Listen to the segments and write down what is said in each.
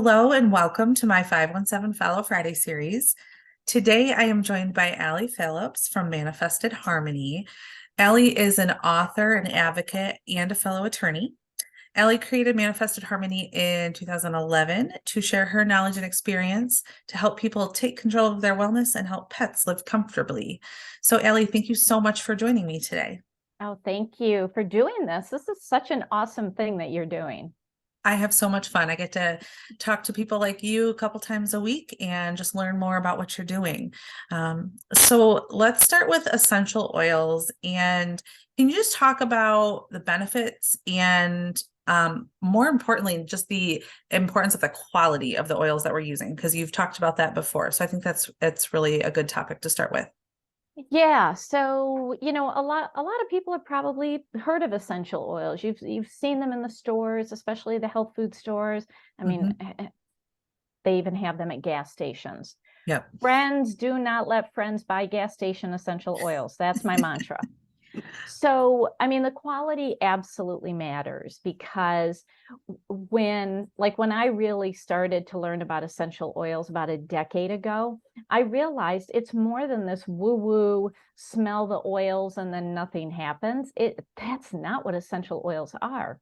Hello and welcome to my 517 Follow Friday series. Today I am joined by Allie Phillips from Manifested Harmony. Allie is an author, an advocate, and a fellow attorney. Allie created Manifested Harmony in 2011 to share her knowledge and experience to help people take control of their wellness and help pets live comfortably. So Allie, thank you so much for joining me today. Oh, thank you for doing this. This is such an awesome thing that you're doing. I have so much fun. I get to talk to people like you a couple times a week and just learn more about what you're doing. So let's start with essential oils. And can you just talk about the benefits and more importantly, just the importance of the quality of the oils that we're using? Because you've talked about that before. So I think it's really a good topic to start with. Yeah, so a lot of people have probably heard of essential oils. You've seen them in the stores, especially the health food stores. I mean, they even have them at gas stations. Yep. Friends, do not let friends buy gas station essential oils. That's my mantra. So, I mean, the quality absolutely matters because when I really started to learn about essential oils about a decade ago, I realized it's more than this woo-woo, smell the oils and then nothing happens. That's not what essential oils are.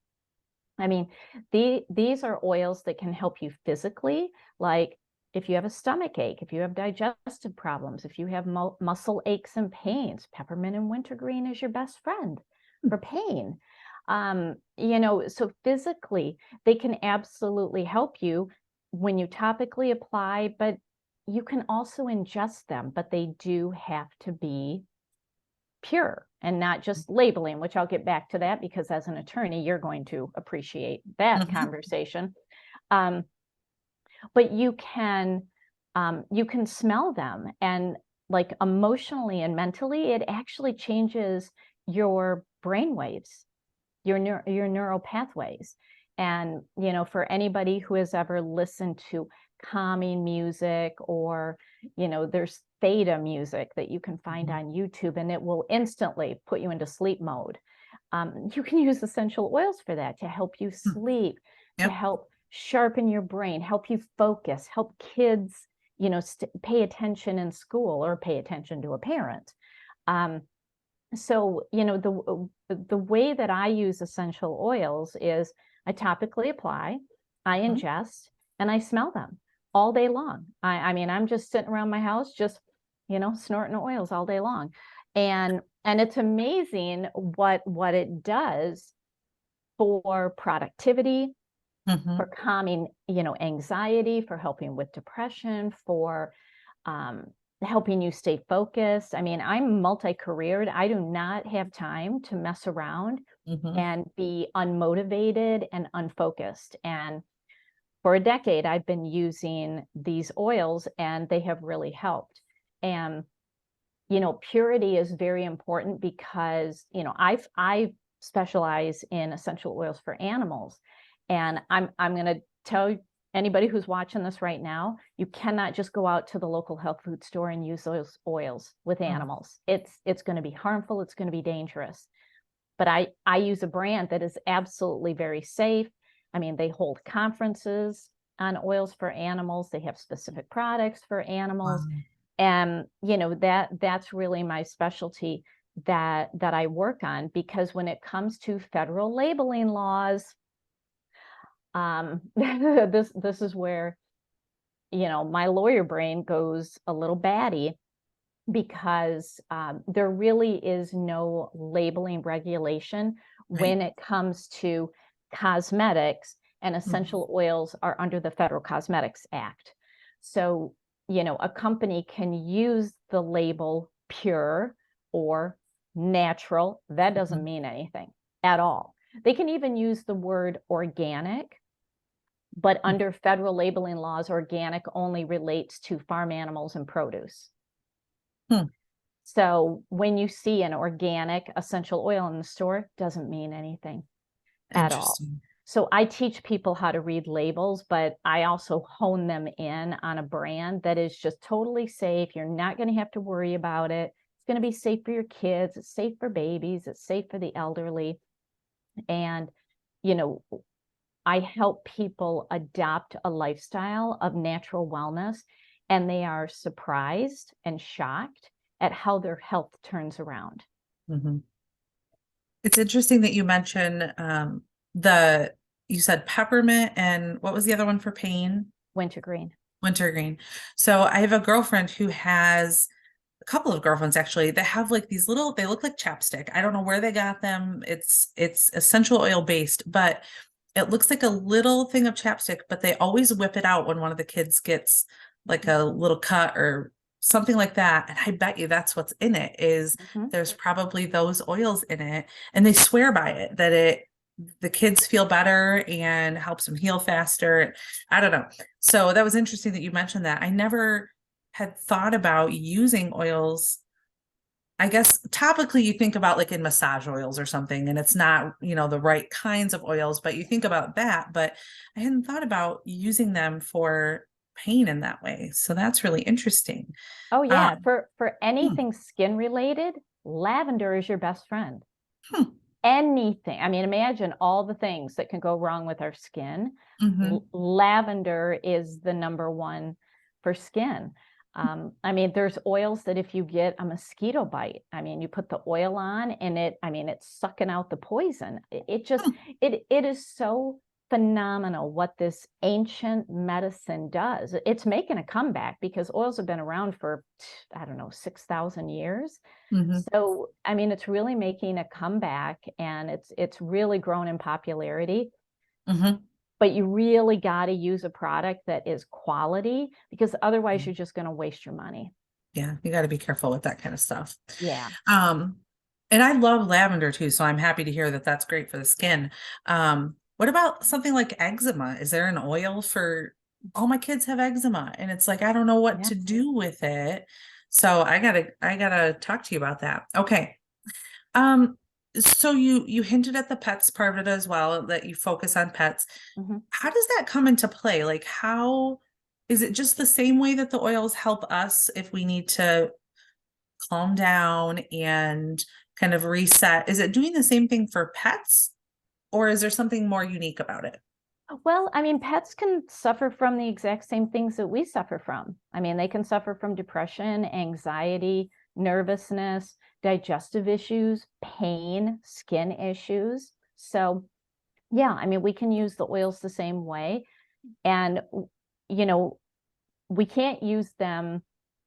I mean, these are oils that can help you physically, like if you have a stomach ache, if you have digestive problems, if you have muscle aches and pains, peppermint and wintergreen is your best friend for pain. So physically, they can absolutely help you when you topically apply, but you can also ingest them, but they do have to be pure and not just labeling, which I'll get back to that because as an attorney, you're going to appreciate that conversation. But you can smell them, and like emotionally and mentally, it actually changes your brain waves, your neural pathways. And for anybody who has ever listened to calming music, or there's theta music that you can find on YouTube, and it will instantly put you into sleep mode. You can use essential oils for that to help you sleep, to help sharpen your brain, help you focus, help kids, pay attention in school or pay attention to a parent. So, the way that I use essential oils is I topically apply, I ingest, and I smell them all day long. I mean, I'm just sitting around my house, just, snorting oils all day long. And it's amazing what it does for productivity, for calming, anxiety, for helping with depression, for helping you stay focused. I mean, I'm multi-careered. I do not have time to mess around and be unmotivated and unfocused. And for a decade, I've been using these oils and they have really helped. And, purity is very important because, I specialize in essential oils for animals. And I'm going to tell anybody who's watching this right now, you cannot just go out to the local health food store and use those oils with animals. It's going to be harmful. It's going to be dangerous. But I use a brand that is absolutely very safe. I mean, they hold conferences on oils for animals. They have specific products for animals. And, that's really my specialty that I work on, because when it comes to federal labeling laws, this is where my lawyer brain goes a little batty, because there really is no labeling regulation when it comes to cosmetics, and essential oils are under the Federal Cosmetics Act. So a company can use the label pure or natural. That doesn't mean anything at all. They can even use the word organic, but under federal labeling laws, organic only relates to farm animals and produce. So when you see an organic essential oil in the store, doesn't mean anything at all. So I teach people how to read labels, but I also hone them in on a brand that is just totally safe. You're not going to have to worry about it. It's going to be safe for your kids. It's safe for babies. It's safe for the elderly. And, I help people adopt a lifestyle of natural wellness, and they are surprised and shocked at how their health turns around. Mhm. It's interesting that you mentioned the you said peppermint and what was the other one for pain? Wintergreen. Wintergreen. So I have a girlfriend who has a couple of girlfriends actually that have like these little, they look like chapstick. I don't know where they got them. It's essential oil based, but it looks like a little thing of chapstick, but they always whip it out when one of the kids gets like a little cut or something like that. And I bet you that's what's in it is Mhm. there's probably those oils in it. And they swear by it that the kids feel better and helps them heal faster. I don't know. So that was interesting that you mentioned that. I never had thought about using oils. I guess topically you think about like in massage oils or something, and it's not, the right kinds of oils, but you think about that. But I hadn't thought about using them for pain in that way. So that's really interesting. Oh Um, yeah, for hmm, anything skin related, lavender is your best friend. hmm, Anything. I mean, imagine all the things that can go wrong with our skin. mhm. Lavender is the number one for skin. I mean, there's oils that if you get a mosquito bite, I mean, you put the oil on and it's sucking out the poison. It just, Hmm. it is so phenomenal what this ancient medicine does. It's making a comeback because oils have been around for, I don't know, 6,000 years. Mhm. So, I mean, it's really making a comeback and it's really grown in popularity, Mhm. but you really got to use a product that is quality because otherwise you're just going to waste your money. Yeah, you got to be careful with that kind of stuff. Yeah. Um, and I love lavender too, so I'm happy to hear that that's great for the skin. What about something like eczema? Is there an oil for all my kids have eczema and it's like I don't know what Yeah. to do with it. So I gotta talk to you about that. Okay. Um, so you hinted at the pets part of it as well, that you focus on pets. Mhm. How does that come into play? Like how is it just the same way that the oils help us if we need to calm down and kind of reset? Is it doing the same thing for pets or is there something more unique about it? Well, I mean, pets can suffer from the exact same things that we suffer from. I mean, they can suffer from depression, anxiety, nervousness, digestive issues, pain, skin issues. So, yeah, I mean, we can use the oils the same way. And, you know, we can't use them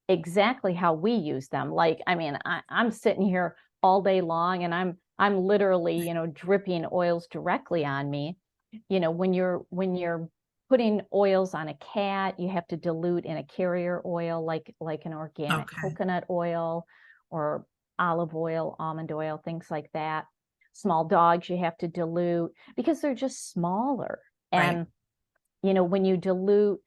exactly how we use them. Like, I mean, I'm sitting here all day long and I'm literally, dripping oils directly on me. When you're putting oils on a cat, you have to dilute in a carrier oil like an organic Okay. coconut oil or olive oil, almond oil, things like that. Small dogs you have to dilute because they're just smaller. Right. And when you dilute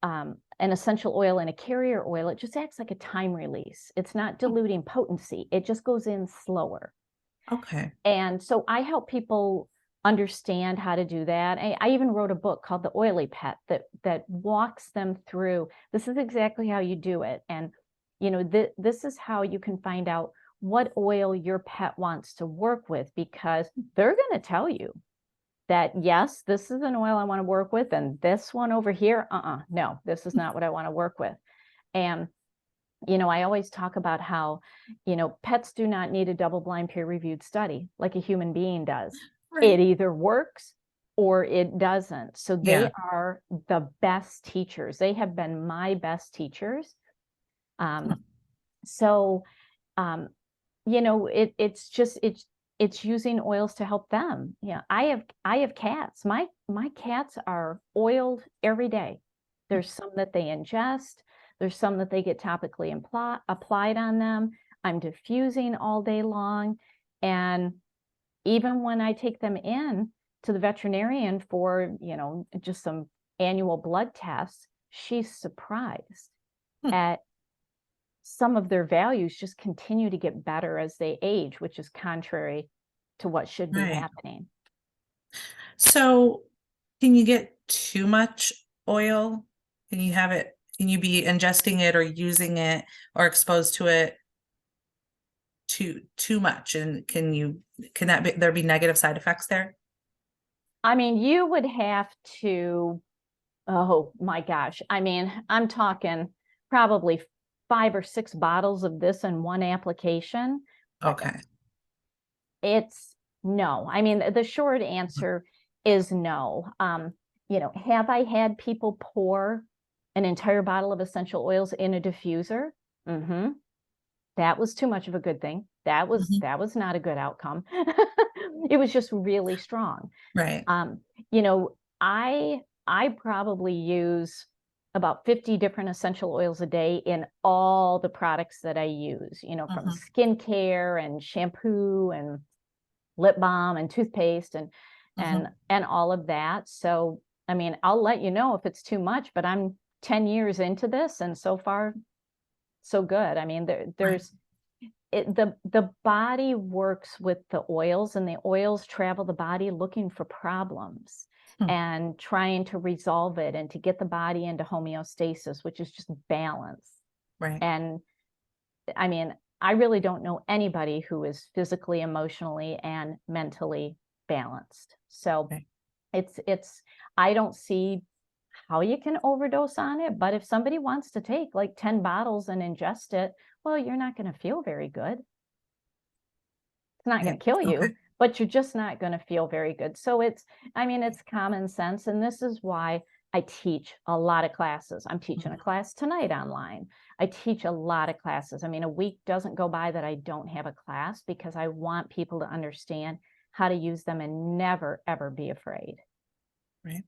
an essential oil in a carrier oil, it just acts like a time release. It's not diluting potency, it just goes in slower. Okay. And so I help people understand how to do that. I even wrote a book called The Oily Pet that walks them through this is exactly how you do it. And this is how you can find out what oil your pet wants to work with because they're going to tell you that yes, this is an oil I want to work with, and this one over here, no, this is not what I want to work with. And I always talk about how, pets do not need a double-blind peer-reviewed study like a human being does. Right. It either works or it doesn't. So they Yeah. are the best teachers. They have been my best teachers. Um, so um, it's using oils to help them. Yeah, I have cats. My cats are oiled every day. There's some that they ingest. There's some that they get topically applied on them. I'm diffusing all day long, and even when I take them in to the veterinarian for just some annual blood tests, she's surprised Hmm. at some of their values just continue to get better as they age, which is contrary to what should be Right. happening. So can you get too much oil? Can you be ingesting it or using it or exposed to it too much? And can there be negative side effects there? I mean, you would have to, oh my gosh. I mean, I'm talking probably 5 or 6 bottles of this in one application. Okay. It's no. I mean, the short answer is no. Have I had people pour an entire bottle of essential oils in a diffuser? Mm-hmm. That was too much of a good thing. Mhm. That was not a good outcome. It was just really strong. Right. Um, you know, I probably use about 50 different essential oils a day in all the products that I use, from Mhm. skincare and shampoo and lip balm and toothpaste and Mhm. all of that. So, I mean, I'll let you know if it's too much, but I'm 10 years into this and so far so good. I mean, Right. the body works with the oils, and the oils travel the body looking for problems Hmm. and trying to resolve it and to get the body into homeostasis, which is just balance. Right. And I mean, I really don't know anybody who is physically, emotionally, and mentally balanced. So Right. it's I don't see how you can overdose on it, but if somebody wants to take like 10 bottles and ingest it, well, you're not going to feel very good. It's not Yeah. going to kill Okay. you, but you're just not going to feel very good. So I mean, it's common sense. And this is why I teach a lot of classes. I'm teaching a Mhm. class tonight online. I teach a lot of classes. I mean, a week doesn't go by that I don't have a class because I want people to understand how to use them and never, ever be afraid. Right.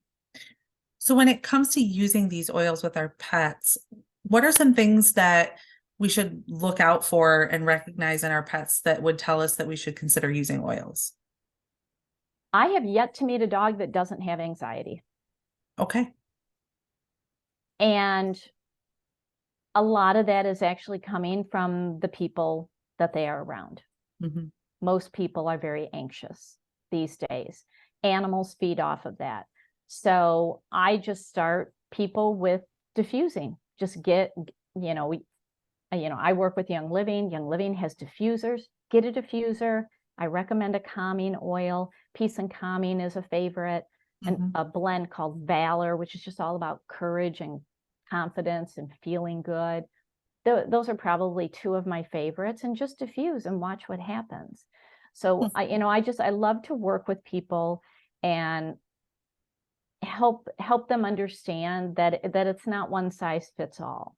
So when it comes to using these oils with our pets, what are some things that we should look out for and recognize in our pets that would tell us that we should consider using oils? I have yet to meet a dog that doesn't have anxiety. Okay. And a lot of that is actually coming from the people that they are around. Mhm. Most people are very anxious these days. Animals feed off of that. So I just start people with diffusing. Just get, you know, we, I work with Young Living. Young Living has diffusers. Get a diffuser. I recommend a calming oil. Peace and Calming is a favorite. And Mhm. a blend called Valor, which is just all about courage and confidence and feeling good. Those are probably two of my favorites, and just diffuse and watch what happens. So I love to work with people and help them understand that it's not one size fits all.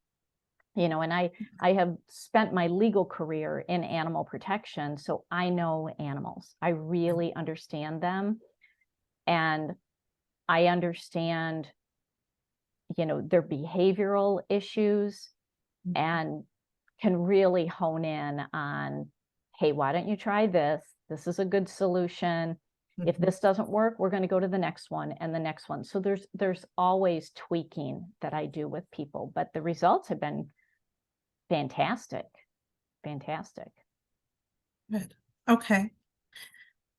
And I have spent my legal career in animal protection, so I know animals. I really understand them, and I understand, their behavioral issues, Mhm. and can really hone in on, hey, why don't you try this? This is a good solution. If Mhm. this doesn't work, we're going to go to the next one and the next one. So there's always tweaking that I do with people, but the results have been fantastic. Fantastic. Good. Okay.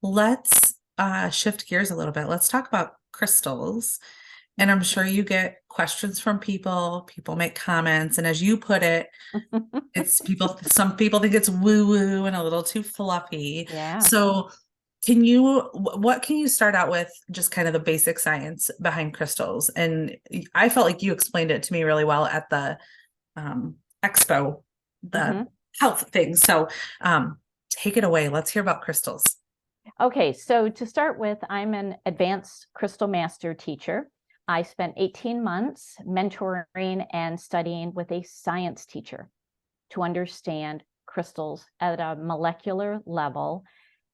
Let's shift gears a little bit. Let's talk about crystals. And I'm sure you get questions from people. People make comments. And as you put it, it's people, some people think it's woo-woo and a little too fluffy. Yeah. So what can you start out with, just kind of the basic science behind crystals? And I felt like you explained it to me really well at the expo, the Mhm. health thing. So take it away. Let's hear about crystals. Okay, so to start with, I'm an advanced crystal master teacher. I spent 18 months mentoring and studying with a science teacher to understand crystals at a molecular level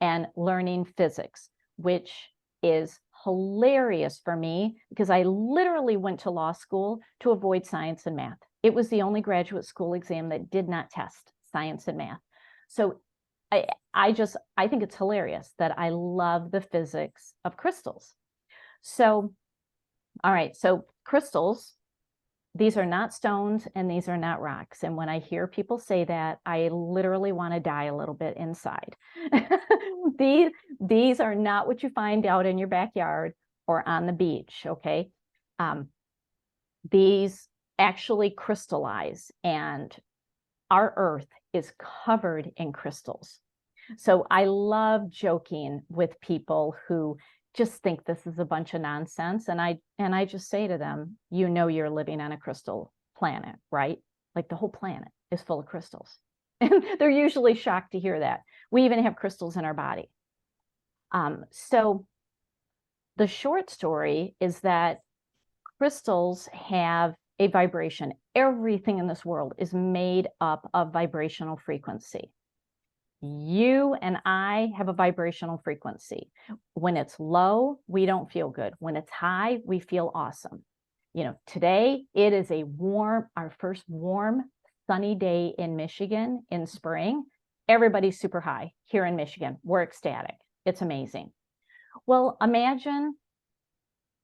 and learning physics, which is hilarious for me because I literally went to law school to avoid science and math. It was the only graduate school exam that did not test science and math. So I, I think it's hilarious that I love the physics of crystals. So, all right, so crystals, these are not stones and these are not rocks. And when I hear people say that, I literally want to die a little bit inside. these, these are not what you find out in your backyard or on the beach, okay? Um, these actually crystallize, and our earth is covered in crystals. So I love joking with people who just think this is a bunch of nonsense. And I just say to them, you know, you're living on a crystal planet, right? Like the whole planet is full of crystals. And they're usually shocked to hear that. We even have crystals in our body. So the short story is that crystals have a vibration. Everything in this world is made up of vibrational frequency. You and I have a vibrational frequency. When it's low, we don't feel good. When it's high, we feel awesome. You know, today it is our first warm, sunny day in Michigan in spring. Everybody's super high here in Michigan. We're ecstatic. It's amazing. Well, imagine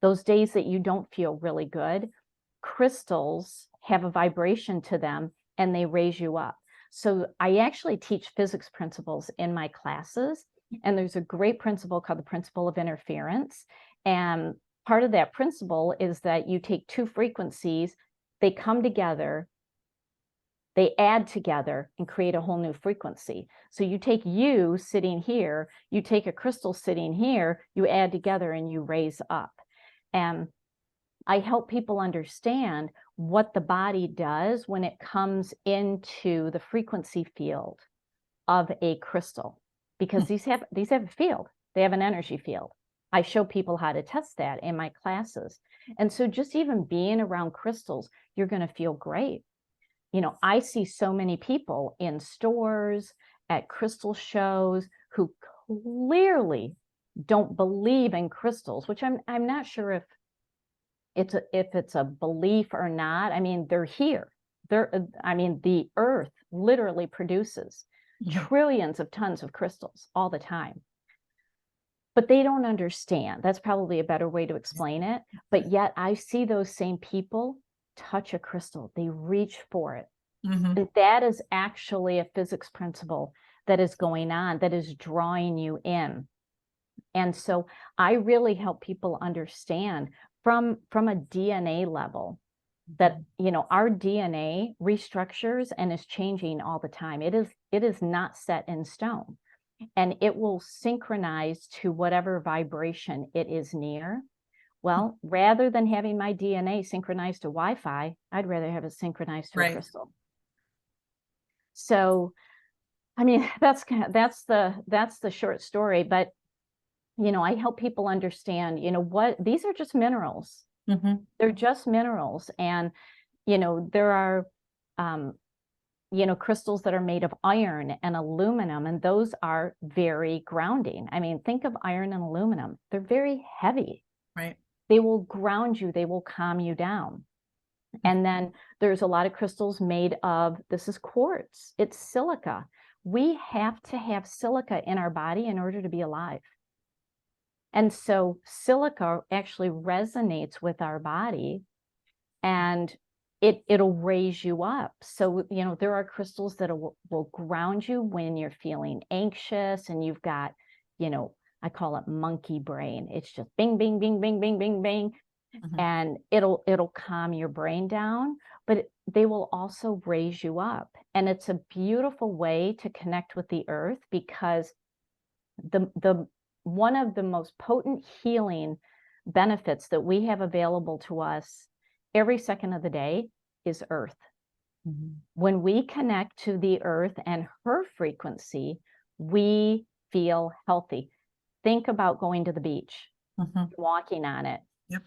those days that you don't feel really good. Crystals have a vibration to them and they raise you up. So I actually teach physics principles in my classes, and there's a great principle called the principle of interference. And part of that principle is that you take two frequencies, they come together, they add together and create a whole new frequency. So you take you sitting here, you take a crystal sitting here, you add together and you raise up. And I help people understand what the body does when it comes into the frequency field of a crystal, because these have a field, they have an energy field. I show people how to test that in my classes. And so just even being around crystals, you're going to feel great. You know, I see so many people in stores, at crystal shows, who clearly don't believe in crystals, which I'm not sure if it's a belief or not. I mean, they're here. The earth literally produces trillions of tons of crystals all the time. But they don't understand. That's probably a better way to explain it. But yet I see those same people touch a crystal. They reach for it. And that is actually a physics principle that is going on, that is drawing you in. And so I really help people understand from a DNA level that, you know, our DNA restructures and is changing all the time. It is not set in stone, and it will synchronize to whatever vibration it is near. Well, rather than having my DNA synchronized to Wi-Fi, I'd rather have it synchronized to a crystal. So, I mean, that's the short story. But you know, I help people understand, you know, what these are just minerals. They're just minerals. And, you know, there are, you know, crystals that are made of iron and aluminum, and those are very grounding. I mean, think of iron and aluminum. They're very heavy. Right. They will ground you. They will calm you down. And then there's a lot of crystals made of, this is quartz. It's silica. We have to have silica in our body in order to be alive. And so silica actually resonates with our body, and it'll raise you up. So, you know, there are crystals that will ground you when you're feeling anxious and you've got, you know, I call it monkey brain. It's just bing, bing, bing, bing, bing, bing, bing. And it'll calm your brain down, but they will also raise you up. And it's a beautiful way to connect with the earth, because the one of the most potent healing benefits that we have available to us every second of the day is earth. When we connect to the earth and her frequency, we feel healthy. Think about going to the beach, walking on it. Yep.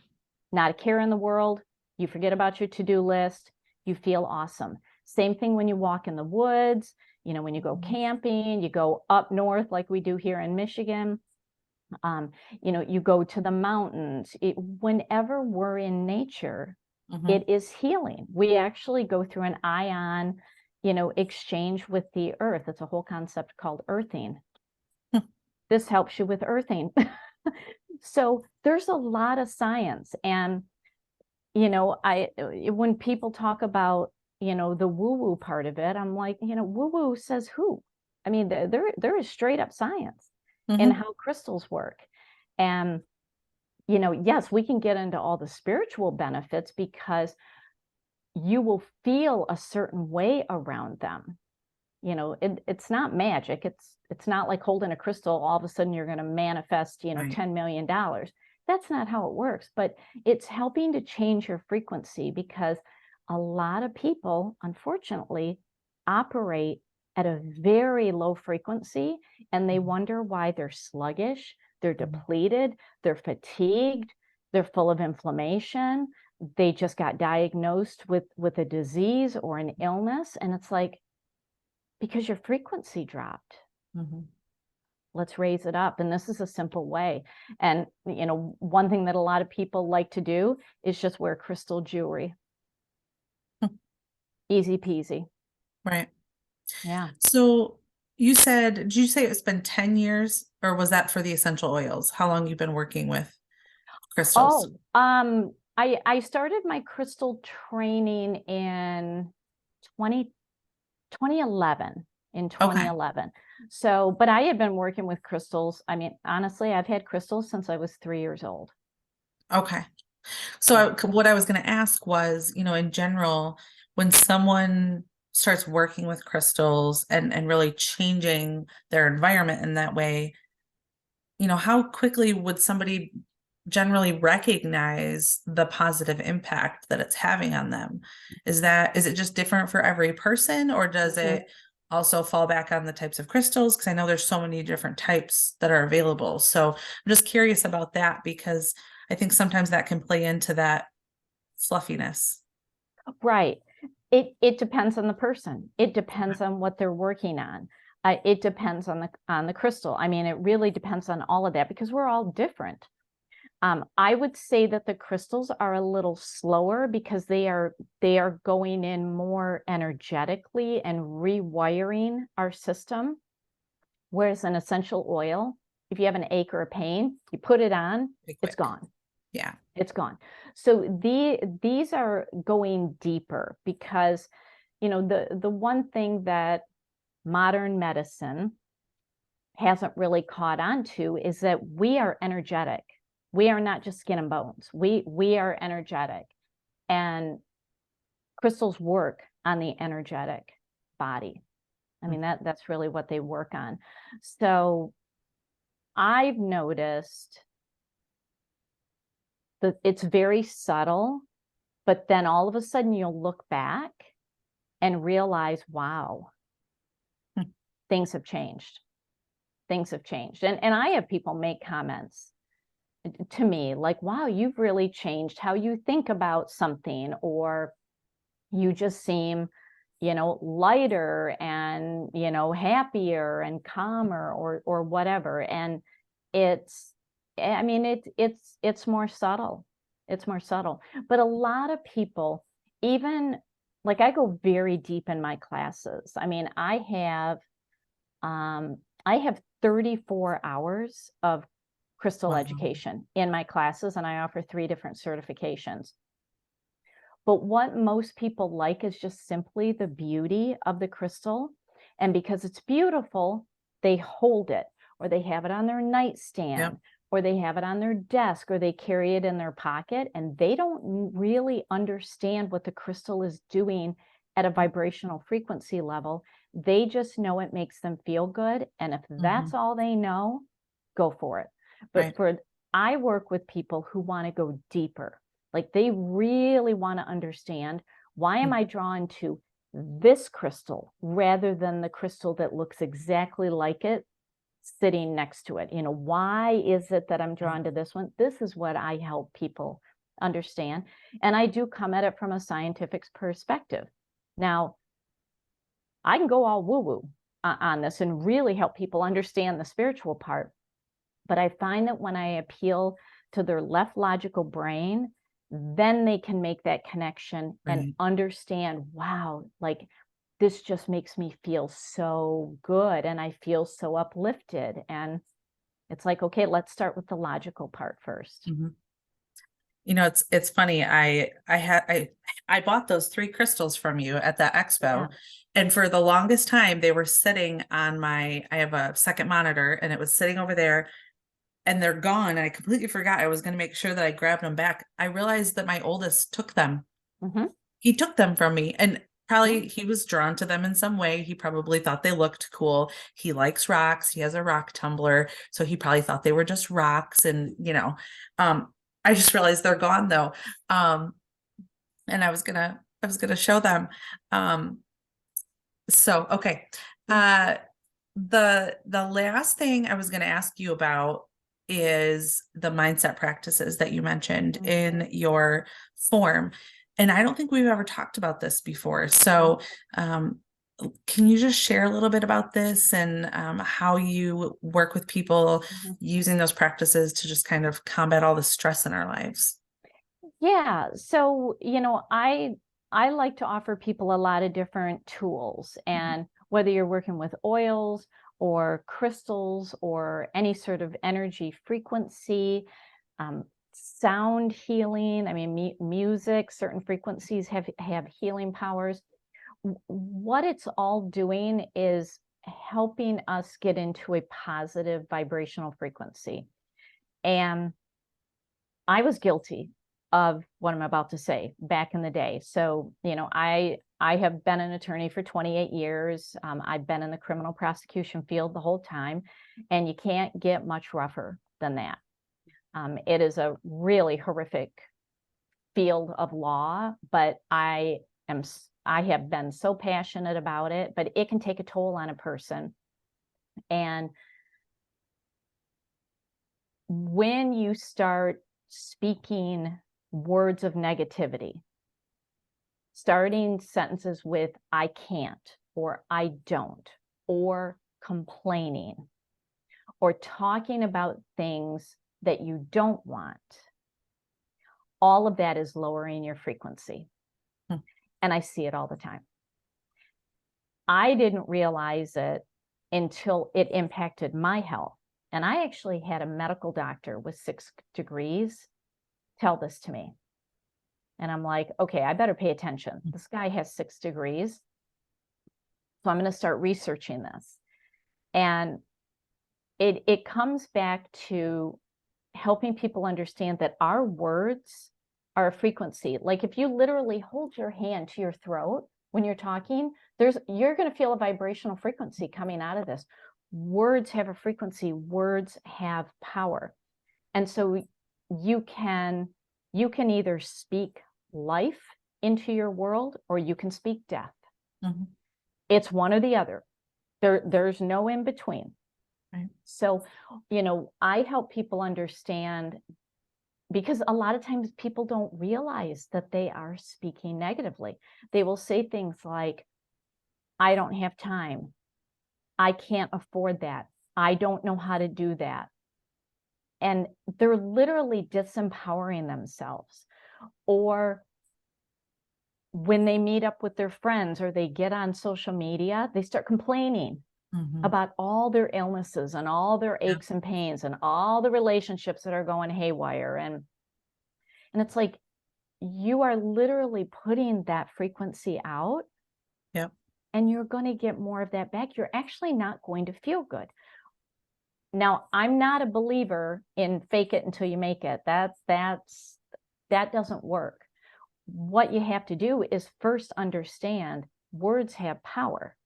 Not a care in the world. You forget about your to-do list. You feel awesome. Same thing when you walk in the woods, you know, when you go camping, you go up north like we do here in Michigan. You know, you go to the mountains. Whenever we're in nature, it is healing. We actually go through an ion, you know, exchange with the earth. It's a whole concept called earthing. This helps you with earthing. So there's a lot of science. And, you know, when people talk about, you know, the woo-woo part of it, I'm like, you know, woo-woo says who? I mean, there is straight up science in how crystals work. And, you know, yes, we can get into all the spiritual benefits because you will feel a certain way around them. it's not magic. It's not like holding a crystal, all of a sudden you're going to manifest, Right. $10 million. That's not how it works, but it's helping to change your frequency, because a lot of people, unfortunately, operate at a very low frequency, and they wonder why they're sluggish, they're depleted, they're fatigued, they're full of inflammation, they just got diagnosed with a disease or an illness, and it's like, because your frequency dropped. Let's raise it up. And this is a simple way. And, one thing that a lot of people like to do is just wear crystal jewelry. Easy peasy. Right. Yeah. So did you say it's been 10 years, or was that for the essential oils? How long you've been working with crystals? I started my crystal training in 2011. In Okay. 2011. So, but I had been working with crystals. I mean, honestly, I've had crystals since I was 3 years old. Okay. So what I was going to ask was, in general, when someone starts working with crystals and really changing their environment in that way, how quickly would somebody generally recognize the positive impact that it's having on them? Is it just different for every person, or does it also fall back on the types of crystals? Because I know there's so many different types that are available. So I'm just curious about that, because I think sometimes that can play into that fluffiness. Right. It depends on the person. It depends on what they're working on. It depends on the crystal. I mean, it really depends on all of that, because we're all different. I would say that the crystals are a little slower, because they are going in more energetically and rewiring our system. Whereas an essential oil, if you have an ache or a pain, you put it on, it's gone. Yeah. It's gone. So these are going deeper, because, the one thing that modern medicine hasn't really caught on to is that we are energetic. We are not just skin and bones. We are energetic, and crystals work on the energetic body. I mean, that's really what they work on. So I've noticed that it's very subtle, but then all of a sudden you'll look back and realize, wow, things have changed. Things have changed. And I have people make comments to me like, wow, you've really changed how you think about something, or you just seem, lighter and, happier and calmer, or whatever. And it's more subtle. It's more subtle. But a lot of people, even like, I go very deep in my classes. I mean, I have 34 hours of crystal education in my classes, and I offer 3 different certifications. But what most people like is just simply the beauty of the crystal. And because it's beautiful, they hold it, or they have it on their nightstand, or they have it on their desk, or they carry it in their pocket, and they don't really understand what the crystal is doing at a vibrational frequency level. They just know it makes them feel good. And if that's all they know, go for it. But I work with people who want to go deeper. Like, they really want to understand, why am I drawn to this crystal rather than the crystal that looks exactly like it sitting next to it? Why is it that I'm drawn to this one? This is what I help people understand. And I do come at it from a scientific perspective. Now, I can go all woo-woo on this and really help people understand the spiritual part. But I find that when I appeal to their left logical brain, then they can make that connection and understand, wow, like, this just makes me feel so good, and I feel so uplifted. And it's like, okay, let's start with the logical part first. It's funny. I bought those 3 crystals from you at the expo, and for the longest time they were sitting on I have a second monitor, and it was sitting over there, and they're gone. And I completely forgot. I was going to make sure that I grabbed them back. I realized that my oldest took them. He took them from me, and Yeah. Probably he was drawn to them in some way. He probably thought they looked cool. He likes rocks. He has a rock tumbler. So he probably thought they were just rocks. And, I just realized they're gone though. And I was gonna show them. Um, so okay. Uh the last thing I was gonna ask you about is the mindset practices that you mentioned in your form. And I don't think we've ever talked about this before. So can you just share a little bit about this and how you work with people using those practices to just kind of combat all the stress in our lives? Yeah. So, I like to offer people a lot of different tools, and whether you're working with oils or crystals or any sort of energy frequency, sound healing. I mean, music, certain frequencies have healing powers. What it's all doing is helping us get into a positive vibrational frequency. And I was guilty of what I'm about to say back in the day. So, I have been an attorney for 28 years. I've been in the criminal prosecution field the whole time, and you can't get much rougher than that. It is a really horrific field of law, but I have been so passionate about it, but it can take a toll on a person. And when you start speaking words of negativity, starting sentences with I can't, or I don't, or complaining, or talking about things that you don't want, all of that is lowering your frequency. And I see it all the time. I didn't realize it until it impacted my health. And I actually had a medical doctor with 6 degrees tell this to me. And I'm like, okay, I better pay attention. This guy has 6 degrees. So I'm going to start researching this. And it comes back to helping people understand that our words are a frequency. Like if you literally hold your hand to your throat when you're talking, you're going to feel a vibrational frequency coming out of this. Words have a frequency, words have power. And so you can either speak life into your world, or you can speak death. It's one or the other. There's no in between. Right. So, I help people understand, because a lot of times people don't realize that they are speaking negatively. They will say things like, I don't have time. I can't afford that. I don't know how to do that. And they're literally disempowering themselves. Or when they meet up with their friends or they get on social media, they start complaining about all their illnesses and all their aches and pains and all the relationships that are going haywire. And it's like, you are literally putting that frequency out. Yep. And you're going to get more of that back. You're actually not going to feel good. Now, I'm not a believer in fake it until you make it. That doesn't work. What you have to do is first understand words have power,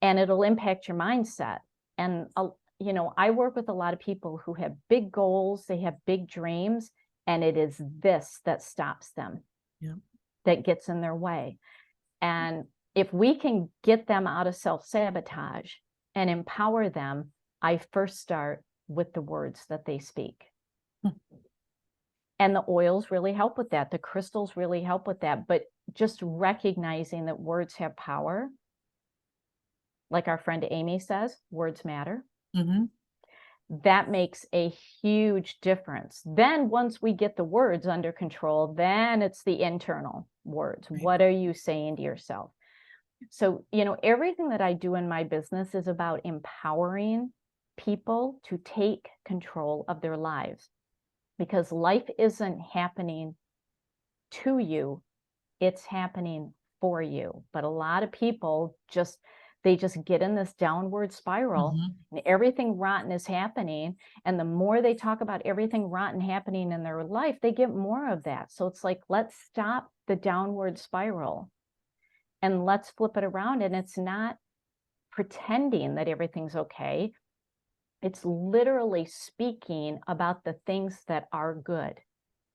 and it'll impact your mindset. And I work with a lot of people who have big goals, they have big dreams, and it is this that stops them, that gets in their way. And if we can get them out of self-sabotage and empower them, I first start with the words that they speak. And the oils really help with that. The crystals really help with that. But just recognizing that words have power, like our friend Amy says, words matter. That makes a huge difference. Then once we get the words under control, then it's the internal words. Right. What are you saying to yourself? So, everything that I do in my business is about empowering people to take control of their lives, because life isn't happening to you, it's happening for you. But a lot of people they just get in this downward spiral, and everything rotten is happening. And the more they talk about everything rotten happening in their life, they get more of that. So it's like, let's stop the downward spiral And let's flip it around. And it's not pretending that everything's okay. It's literally speaking about the things that are good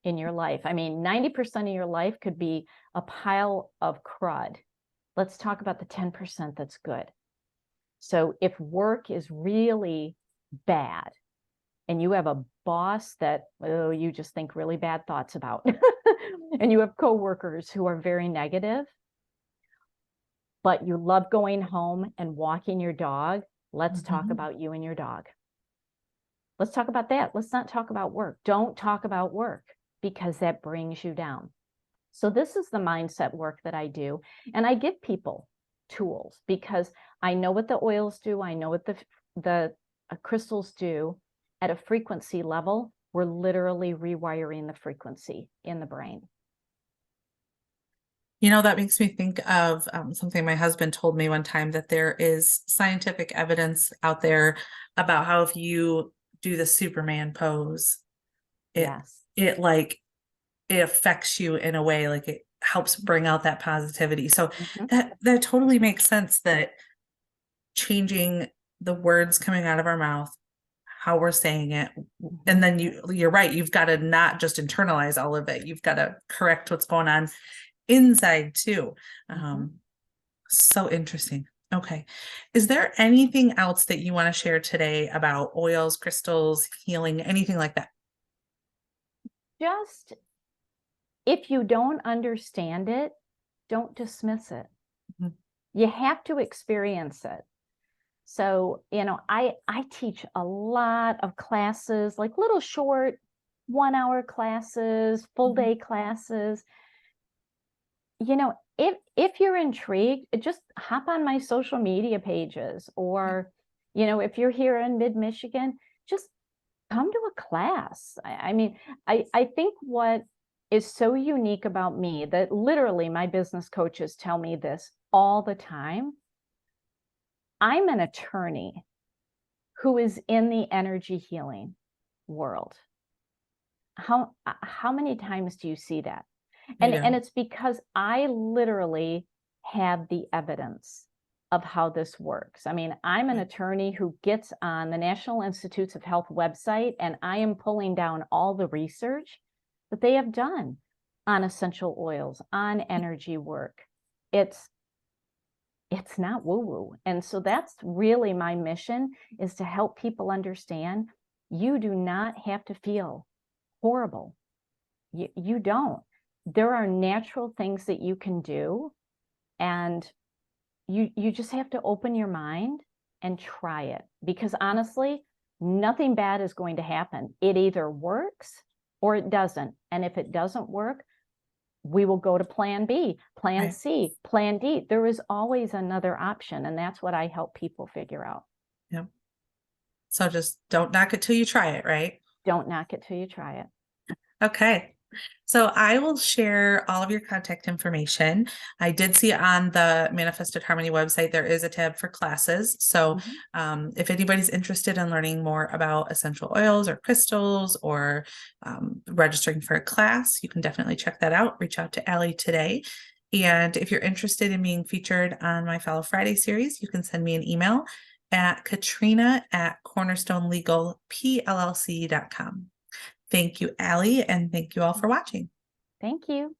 in your life. I mean, 90% of your life could be a pile of crud. Let's talk about the 10% that's good. So if work is really bad and you have a boss that, oh, you just think really bad thoughts about, and you have coworkers who are very negative, but you love going home and walking your dog, let's talk about you and your dog. Let's talk about that. Let's not talk about work. Don't talk about work because that brings you down. So this is the mindset work that I do. And I give people tools because I know what the oils do. I know what the crystals do at a frequency level. We're literally rewiring the frequency in the brain. You know, that makes me think of something my husband told me one time, that there is scientific evidence out there about how if you do the Superman pose, Yes. it affects you in a way, like it helps bring out that positivity. So that totally makes sense, that changing the words coming out of our mouth, how we're saying it, and then you're right, you've got to not just internalize all of it, you've got to correct what's going on inside too. So interesting. Okay. Is there anything else that you want to share today about oils, crystals, healing, anything like that? Just if you don't understand it, don't dismiss it. You have to experience it. So, you know, I teach a lot of classes, like little short 1-hour classes, full day classes. You know, if you're intrigued, just hop on my social media pages, or, you know, if you're here in mid-Michigan, just come to a class. I mean, I think what is so unique about me, that literally my business coaches tell me this all the time. I'm an attorney who is in the energy healing world. How many times do you see that? And it's because I literally have the evidence of how this works. I mean, I'm an attorney who gets on the National Institutes of Health website, and I am pulling down all the research that they have done on essential oils, on energy work. It's not woo-woo. And so that's really my mission, is to help people understand you do not have to feel horrible. You don't. There are natural things that you can do, and you just have to open your mind and try it, because honestly, nothing bad is going to happen. It either works or it doesn't. And if it doesn't work, we will go to plan B, plan C, plan D. There is always another option. And that's what I help people figure out. Yep. So just don't knock it till you try it, right? Don't knock it till you try it. Okay. So I will share all of your contact information. I did see on the Manifested Harmony website, there is a tab for classes. So if anybody's interested in learning more about essential oils or crystals, or registering for a class, you can definitely check that out. Reach out to Allie today. And if you're interested in being featured on my Follow Friday series, you can send me an email at katrina@cornerstonelegalpllc.com. Thank you, Allie, and thank you all for watching. Thank you.